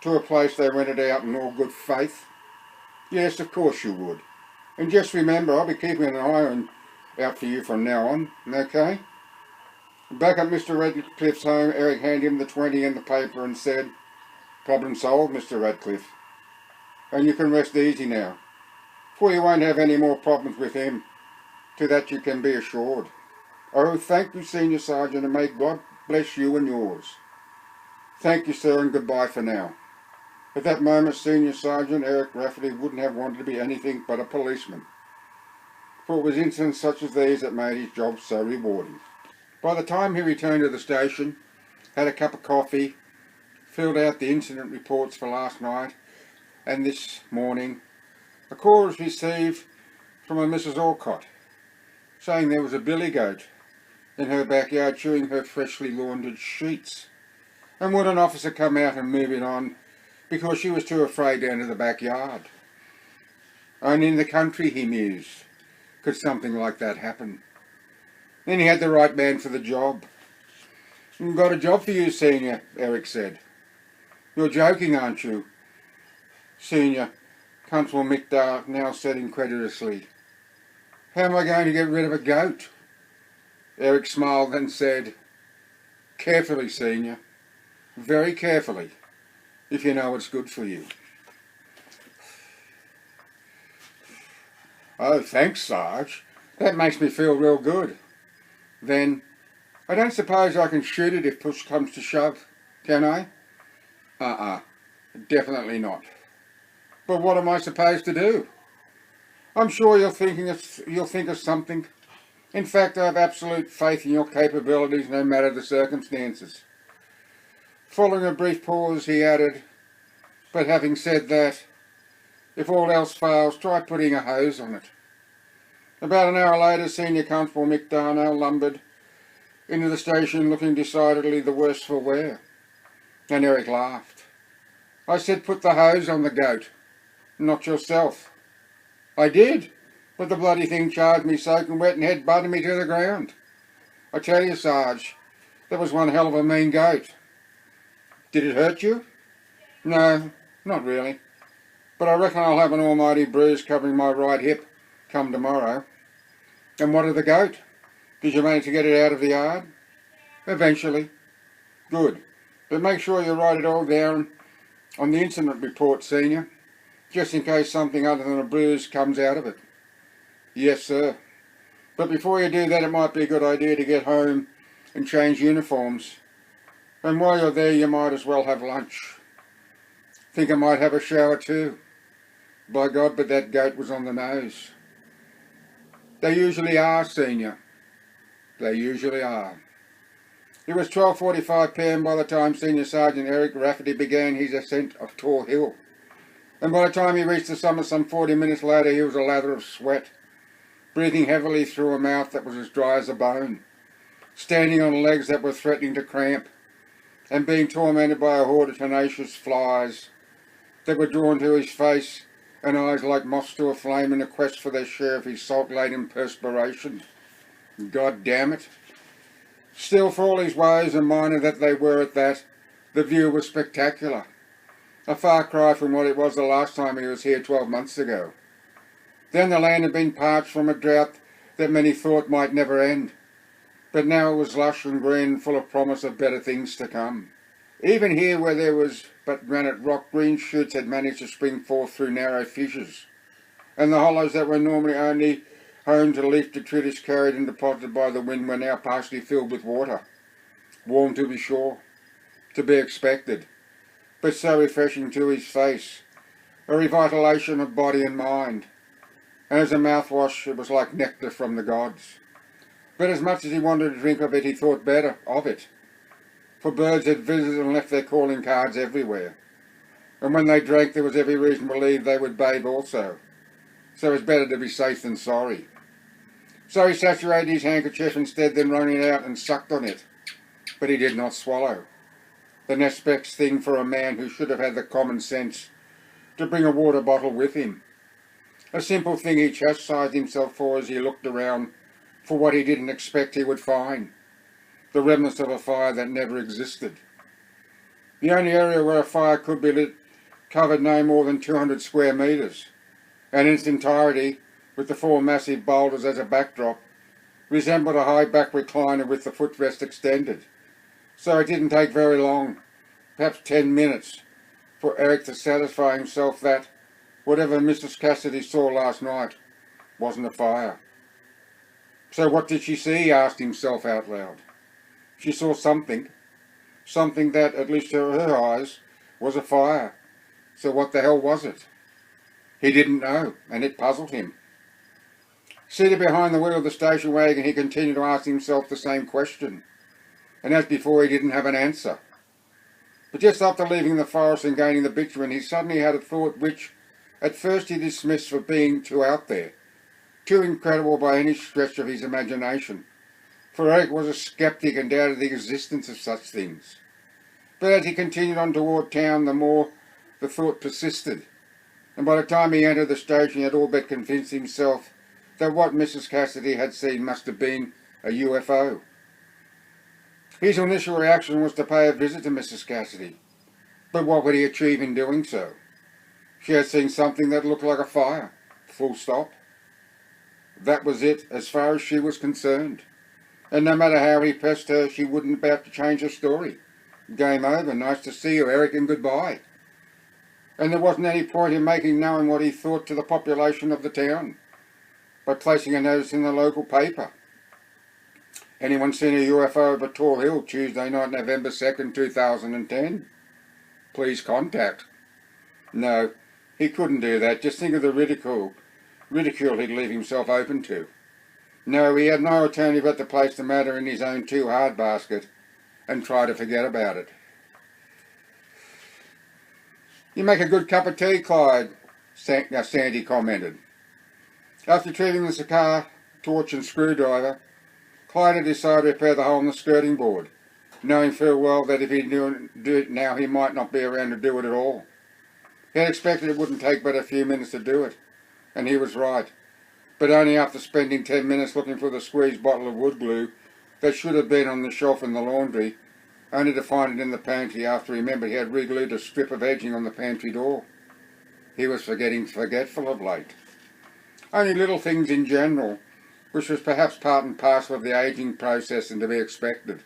to a place they rented out in all good faith? Yes, of course you would. And just remember, I'll be keeping an eye out for you from now on, okay? Back at Mr. Radcliffe's home, Eric handed him the 20 and the paper and said, problem solved, Mr. Radcliffe. And you can rest easy now, for you won't have any more problems with him. To that you can be assured. Oh, thank you, Senior Sergeant, and may God bless you and yours. Thank you, sir, and goodbye for now. At that moment, Senior Sergeant Eric Rafferty wouldn't have wanted to be anything but a policeman, for it was incidents such as these that made his job so rewarding. By the time he returned to the station, had a cup of coffee, filled out the incident reports for last night and this morning, a call was received from a Mrs. Alcott, saying there was a billy goat in her backyard chewing her freshly laundered sheets. And would an officer come out and move it on because she was too afraid to enter the backyard? Only in the country, he mused, could something like that happen. Then he had the right man for the job. Got a job for you, Senior, Eric said. You're joking, aren't you? Senior, Constable Mick now said incredulously. How am I going to get rid of a goat? Eric smiled and said, carefully, Senior. Very carefully, if you know what's good for you. Oh, thanks, Sarge. That makes me feel real good. Then, I don't suppose I can shoot it if push comes to shove, can I? Definitely not. But what am I supposed to do? I'm sure you'll think of something. In fact, I have absolute faith in your capabilities no matter the circumstances. Following a brief pause, he added, but having said that, if all else fails, try putting a hose on it. About an hour later, Senior Constable Mick Darnell lumbered into the station looking decidedly the worse for wear. And Eric laughed. I said put the hose on the goat, not yourself. I did, but the bloody thing charged me soaking wet and head-butted me to the ground. I tell you, Sarge, that was one hell of a mean goat. Did it hurt you? No, not really. But I reckon I'll have an almighty bruise covering my right hip come tomorrow. And what of the goat? Did you manage to get it out of the yard? Eventually. Good. But make sure you write it all down on the incident report, Senior, just in case something other than a bruise comes out of it. Yes, sir. But before you do that, it might be a good idea to get home and change uniforms. And while you're there, you might as well have lunch. Think I might have a shower too. By God, but that goat was on the nose. They usually are, Senior. They usually are. It was 12:45 p.m. by the time Senior Sergeant Eric Rafferty began his ascent of Tor Hill. And by the time he reached the summit some 40 minutes later, he was a lather of sweat, breathing heavily through a mouth that was as dry as a bone, standing on legs that were threatening to cramp, and being tormented by a horde of tenacious flies that were drawn to his face and eyes like moths to a flame in a quest for their share of his salt-laden perspiration. God damn it. Still, for all his woes, and minor that they were at that, the view was spectacular. A far cry from what it was the last time he was here 12 months ago. Then the land had been parched from a drought that many thought might never end. But now it was lush and green and full of promise of better things to come. Even here where there was but granite rock, green shoots had managed to spring forth through narrow fissures, and the hollows that were normally only home to leaf detritus carried and deposited by the wind were now partially filled with water. Warm to be sure, to be expected, but so refreshing to his face, a revitalization of body and mind, and as a mouthwash it was like nectar from the gods. But as much as he wanted to drink of it, he thought better of it, for birds had visited and left their calling cards everywhere, and when they drank there was every reason to believe they would bathe also, so it was better to be safe than sorry. So he saturated his handkerchief instead, then wrung it out and sucked on it, but he did not swallow. The next best thing for a man who should have had the common sense to bring a water bottle with him. A simple thing he chastised himself for as he looked around for what he didn't expect he would find. The remnants of a fire that never existed. The only area where a fire could be lit covered no more than 200 square metres, and in its entirety, with the four massive boulders as a backdrop, resembled a high-back recliner with the footrest extended. So it didn't take very long, perhaps 10 minutes, for Eric to satisfy himself that whatever Mrs. Cassidy saw last night wasn't a fire. So what did she see? He asked himself out loud. She saw something that, at least to her eyes, was a fire. So what the hell was it? He didn't know, and it puzzled him. Seated behind the wheel of the station wagon, he continued to ask himself the same question, and as before he didn't have an answer. But just after leaving the forest and gaining the bitumen, he suddenly had a thought which, at first he dismissed for being too out there, too incredible by any stretch of his imagination, for Eric was a skeptic and doubted the existence of such things. But as he continued on toward town, the more the thought persisted, and by the time he entered the station he had all but convinced himself that what Mrs. Cassidy had seen must have been a UFO. His initial reaction was to pay a visit to Mrs. Cassidy, but what would he achieve in doing so? She had seen something that looked like a fire, full stop. That was it as far as she was concerned, and no matter how he pressed her, she wouldn't about to change her story. Game over, nice to see you, Eric, and goodbye. And there wasn't any point in making known what he thought to the population of the town by placing a notice in the local paper. Anyone seen a UFO over Tall Hill Tuesday night, November 2nd, 2010? Please contact. No, he couldn't do that. Just think of the ridicule he'd leave himself open to. No, he had no alternative but to place the matter in his own too hard basket and try to forget about it. You make a good cup of tea, Clyde, Sandy commented. After retrieving the cigar, torch and screwdriver, Clyde had decided to repair the hole in the skirting board, knowing full well that if he didn't do it now he might not be around to do it at all. He had expected it wouldn't take but a few minutes to do it, and he was right, but only after spending 10 minutes looking for the squeezed bottle of wood glue that should have been on the shelf in the laundry, only to find it in the pantry after he remembered he had re-glued a strip of edging on the pantry door. He was getting forgetful of late. Only little things in general, which was perhaps part and parcel of the ageing process and to be expected.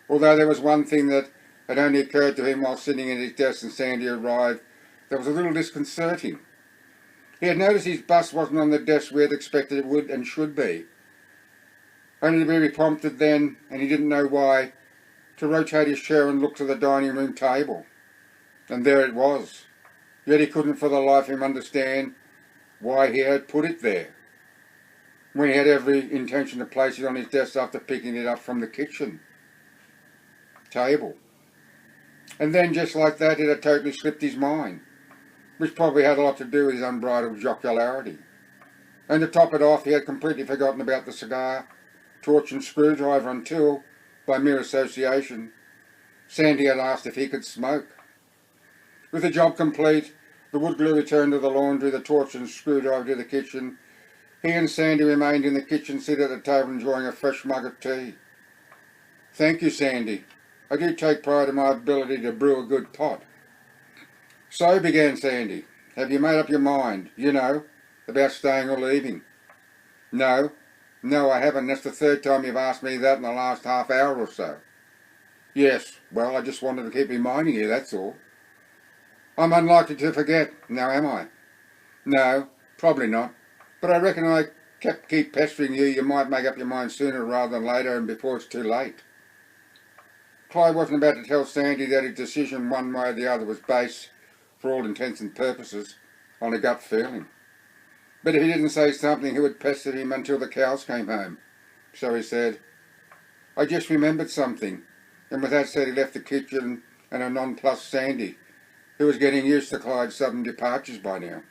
Although there was one thing that had only occurred to him while sitting at his desk and Sandy arrived that was a little disconcerting. He had noticed his bust wasn't on the desk where he had expected it would and should be, only to be prompted then, and he didn't know why, to rotate his chair and look to the dining room table. And there it was. Yet he couldn't for the life of him understand why he had put it there, when he had every intention to place it on his desk after picking it up from the kitchen table. And then, just like that, it had totally slipped his mind, which probably had a lot to do with his unbridled jocularity. And to top it off, he had completely forgotten about the cigar, torch and screwdriver until, by mere association, Sandy had asked if he could smoke. With the job complete, The wood glue returned to the laundry, the torch and screwdriver to the kitchen. He and Sandy remained in the kitchen, seated at the table enjoying a fresh mug of tea. Thank you, Sandy. I do take pride in my ability to brew a good pot. So, began Sandy, have you made up your mind, about staying or leaving? No, I haven't. That's the third time you've asked me that in the last half hour or so. Yes, well, I just wanted to keep reminding you, that's all. I'm unlikely to forget, now am I? No, probably not. But I reckon I keep pestering you, you might make up your mind sooner rather than later and before it's too late. Clyde wasn't about to tell Sandy that his decision one way or the other was based, for all intents and purposes, on a gut feeling. But if he didn't say something, he would pester him until the cows came home. So he said, I just remembered something. And with that said, he left the kitchen and a nonplussed Sandy, who was getting used to Clyde's sudden departures by now.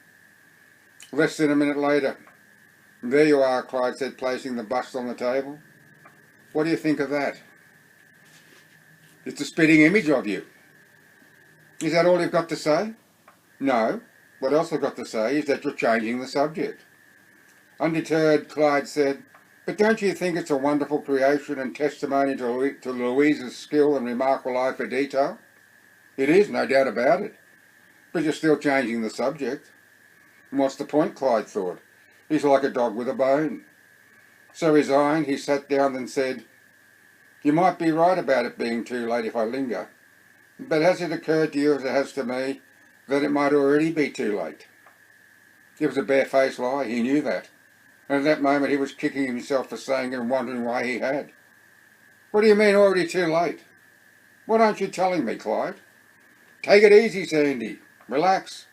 Less than a minute later, there you are, Clyde said, placing the bust on the table. What do you think of that? It's a spitting image of you. Is that all you've got to say? No. What else I've got to say is that you're changing the subject. Undeterred, Clyde said, but don't you think it's a wonderful creation and testimony to Louise's skill and remarkable eye for detail? It is, no doubt about it. But you're still changing the subject. And what's the point, Clyde thought. He's like a dog with a bone. So resigned, he sat down and said, you might be right about it being too late if I linger. But has it occurred to you, as it has to me, that it might already be too late? It was a barefaced lie, he knew that. And at that moment he was kicking himself for saying it and wondering why he had. What do you mean already too late? What aren't you telling me, Clyde? Take it easy, Sandy. Relax.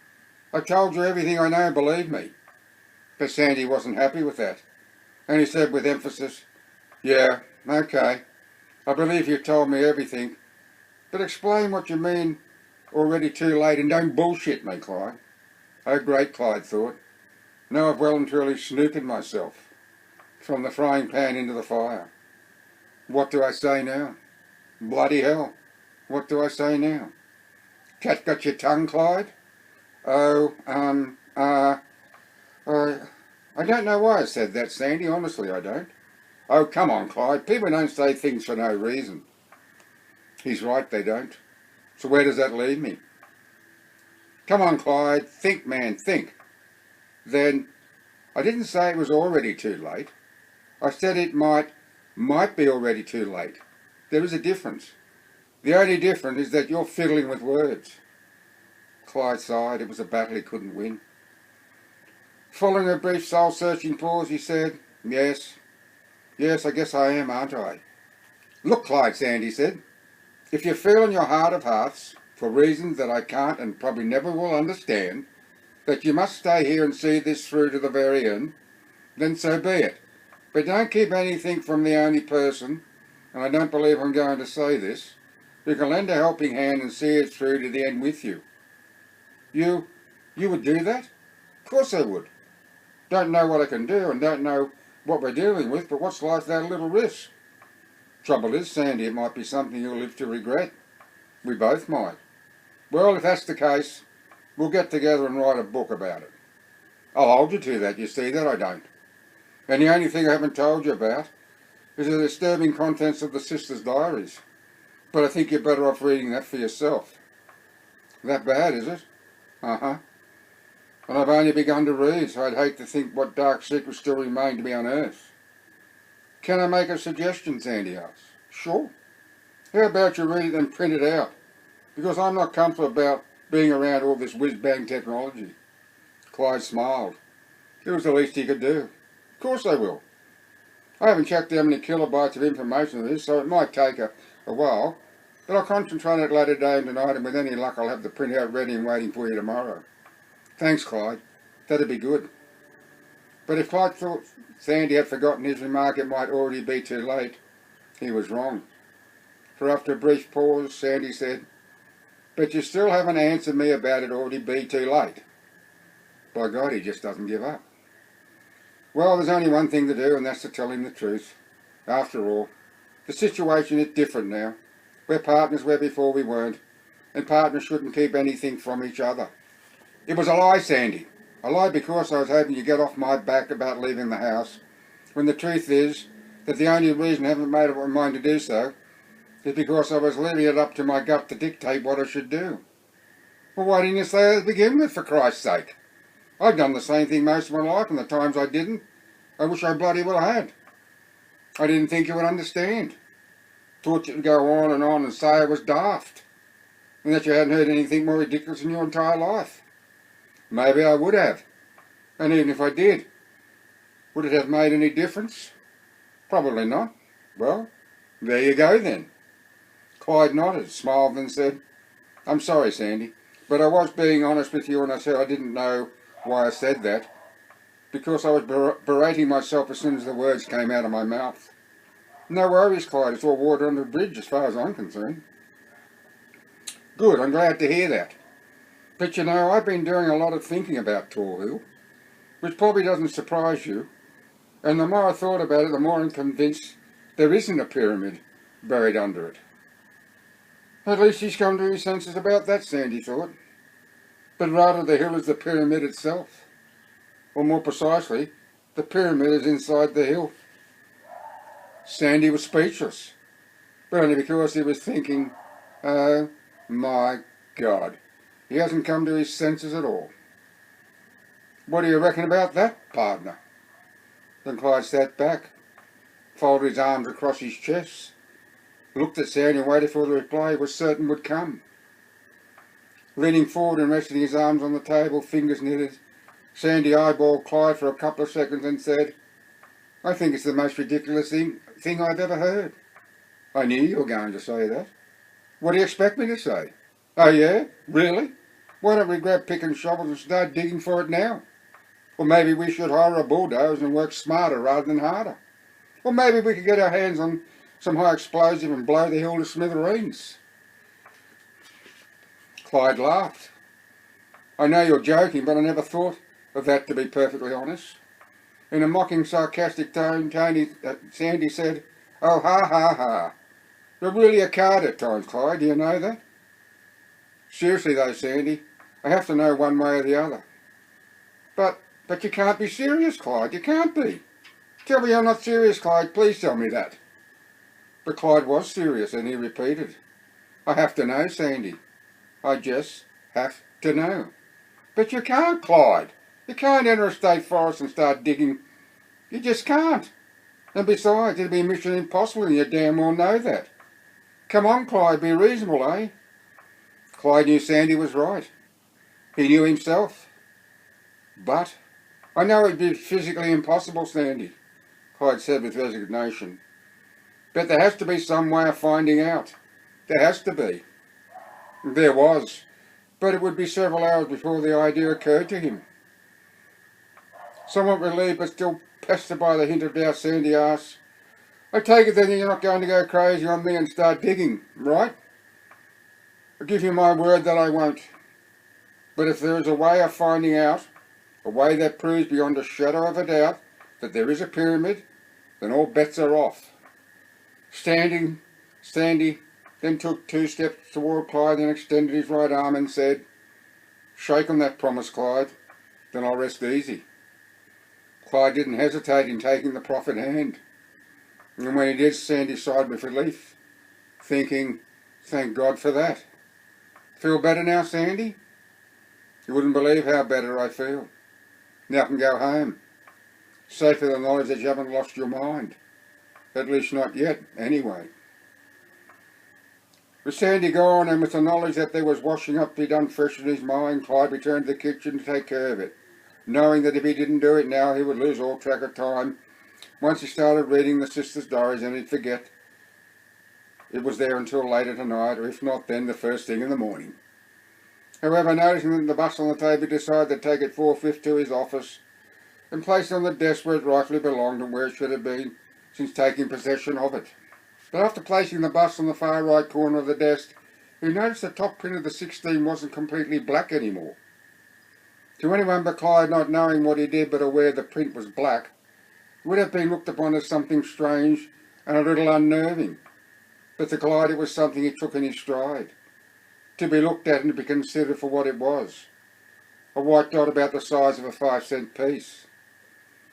I've told you everything I know, believe me. But Sandy wasn't happy with that. And he said with emphasis, yeah, okay. I believe you've told me everything. But explain what you mean already too late and don't bullshit me, Clyde. Oh, great, Clyde thought. Now I've well and truly snooped myself from the frying pan into the fire. What do I say now? Bloody hell. What do I say now? Cat got your tongue, Clyde? Oh, I don't know why I said that, Sandy. Honestly, I don't. Oh, come on, Clyde. People don't say things for no reason. He's right, they don't. So where does that leave me? Come on, Clyde. Think, man, think. Then, I didn't say it was already too late. I said it might be already too late. There is a difference. The only difference is that you're fiddling with words. Clyde sighed. It was a battle he couldn't win. Following a brief soul-searching pause, he said, Yes, I guess I am, aren't I? Look, Clyde, Sandy said, if you feel in your heart of hearts, for reasons that I can't and probably never will understand, that you must stay here and see this through to the very end, then so be it. But don't keep anything from the only person, and I don't believe I'm going to say this, who can lend a helping hand and see it through to the end with you. You would do that? Of course I would. Don't know what I can do and don't know what we're dealing with, but what's life without a little risk? Trouble is, Sandy, it might be something you'll live to regret. We both might. Well, if that's the case, we'll get together and write a book about it. I'll hold you to that, you see, that I don't. And the only thing I haven't told you about is the disturbing contents of the sisters' diaries. But I think you're better off reading that for yourself. That bad, is it? Uh-huh. And I've only begun to read, so I'd hate to think what dark secrets still remain to be unearthed. Can I make a suggestion, Sandy asked. Sure. How about you read it and print it out? Because I'm not comfortable about being around all this whiz-bang technology. Clyde smiled. It was the least he could do. Of course I will. I haven't checked how many kilobytes of information there is, so it might take a while, but I'll concentrate on it later today and tonight, and with any luck I'll have the printout ready and waiting for you tomorrow. Thanks, Clyde. That'd be good. But if Clyde thought Sandy had forgotten his remark it might already be too late, he was wrong. For after a brief pause, Sandy said, But you still haven't answered me about it already be too late. By God, he just doesn't give up. Well, there's only one thing to do, and that's to tell him the truth. After all, the situation is different now. We're partners where before we weren't, and partners shouldn't keep anything from each other. It was a lie, Sandy. A lie because I was hoping you'd get off my back about leaving the house, when the truth is that the only reason I haven't made up my mind to do so is because I was leaving it up to my gut to dictate what I should do. Well, why didn't you say that to begin with, for Christ's sake? I've done the same thing most of my life, and the times I didn't, I wish I bloody well had. I didn't think you would understand. Thought you'd go on and say I was daft, and that you hadn't heard anything more ridiculous in your entire life. Maybe I would have, and even if I did, would it have made any difference? Probably not. Well, there you go then. Clyde nodded, smiled and said, I'm sorry, Sandy, but I was being honest with you when I said I didn't know why I said that, because I was berating myself as soon as the words came out of my mouth. No worries, Clyde, it's all water under the bridge as far as I'm concerned. Good, I'm glad to hear that. But you know, I've been doing a lot of thinking about Tor Hill, which probably doesn't surprise you, and the more I thought about it, the more I'm convinced there isn't a pyramid buried under it. At least he's come to his senses about that, Sandy thought. But rather the hill is the pyramid itself. Or more precisely, the pyramid is inside the hill. Sandy was speechless, but only because he was thinking, oh my God, he hasn't come to his senses at all. What do you reckon about that, partner? Then Clyde sat back, folded his arms across his chest, looked at Sandy and waited for the reply he was certain would come. Leaning forward and resting his arms on the table, fingers knitted, Sandy eyeballed Clyde for a couple of seconds and said, I think it's the most ridiculous thing I've ever heard. I knew you were going to say that. What do you expect me to say? Oh yeah? Really? Why don't we grab pick and shovels and start digging for it now? Or maybe we should hire a bulldozer and work smarter rather than harder. Or maybe we could get our hands on some high explosive and blow the hill to smithereens. Clyde laughed. I know you're joking, but I never thought of that, to be perfectly honest. In a mocking, sarcastic tone, Sandy said, oh, ha, ha, ha. You're really a card at times, Clyde, do you know that? Seriously though, Sandy, I have to know one way or the other. But you can't be serious, Clyde, you can't be. Tell me you're not serious, Clyde, please tell me that. But Clyde was serious, and he repeated, I have to know, Sandy. I just have to know. But you can't, Clyde. You can't enter a state forest and start digging. You just can't. And besides, it'd be mission impossible, and you damn well know that. Come on, Clyde, be reasonable, eh? Clyde knew Sandy was right. He knew himself. But I know it'd be physically impossible, Sandy, Clyde said with resignation. But there has to be some way of finding out. There has to be. There was, but it would be several hours before the idea occurred to him. Somewhat relieved but still pestered by the hint of doubt, Sandy asked, I take it then you're not going to go crazy on me and start digging, right? I give you my word that I won't. But if there is a way of finding out, a way that proves beyond a shadow of a doubt that there is a pyramid, then all bets are off. Sandy then took 2 steps toward Clyde and extended his right arm and said, Shake on that promise, Clyde, then I'll rest easy. Clyde didn't hesitate in taking the proffered hand. And when he did, Sandy sighed with relief, thinking, thank God for that. Feel better now, Sandy? You wouldn't believe how better I feel. Now I can go home. Safe with the knowledge that you haven't lost your mind. At least not yet, anyway. With Sandy gone, and with the knowledge that there was washing up to be done fresh in his mind, Clyde returned to the kitchen to take care of it, knowing that if he didn't do it now, he would lose all track of time. Once he started reading the sisters' diaries, and he'd forget it was there until later tonight, or if not then, the first thing in the morning. However, noticing the bus on the table, he decided to take it forthwith to his office and place it on the desk where it rightfully belonged and where it should have been since taking possession of it. But after placing the bus on the far right corner of the desk, he noticed the top print of the 16 wasn't completely black anymore. To anyone but Clyde, not knowing what he did but aware the print was black, it would have been looked upon as something strange and a little unnerving. But to Clyde it was something he took in his stride, to be looked at and to be considered for what it was. a white dot about the size of a 5-cent piece.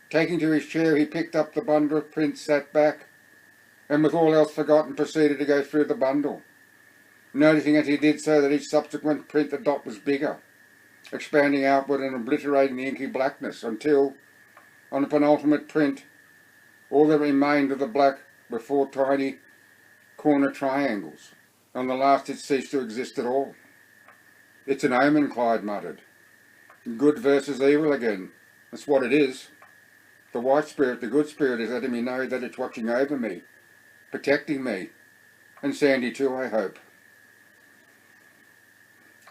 Taking to his chair, he picked up the bundle of prints, sat back, and with all else forgotten, proceeded to go through the bundle, noticing as he did so that each subsequent print the dot was bigger, expanding outward and obliterating the inky blackness, until, on the penultimate print, all that remained of the black were 4 tiny corner triangles. On the last it ceased to exist at all. "It's an omen," Clyde muttered. "Good versus evil again. That's what it is. The white spirit, the good spirit, is letting me know that it's watching over me, protecting me. And Sandy too, I hope."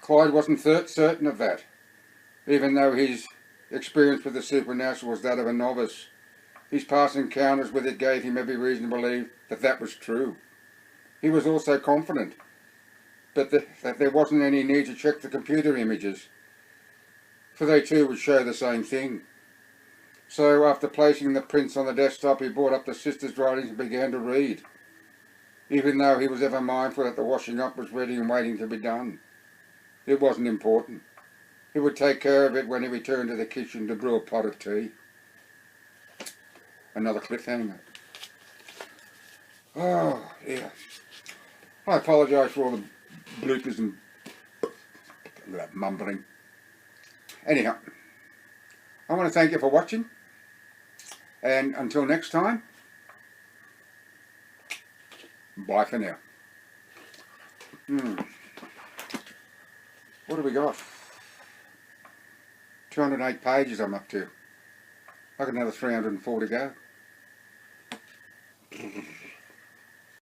Clyde wasn't certain of that, even though his experience with the supernatural was that of a novice. His past encounters with it gave him every reason to believe that that was true. He was also confident that there wasn't any need to check the computer images, for they too would show the same thing. So after placing the prints on the desktop, he brought up the sister's writings and began to read, even though he was ever mindful that the washing up was ready and waiting to be done. It wasn't important. He would take care of it when he returned to the kitchen to brew a pot of tea. Another cliffhanger. Oh, yeah. I apologise for all the bloopers and mumbling. Anyhow, I want to thank you for watching, and until next time, bye for now. What have we got? 208 pages I'm up to. I've got another 304 to go.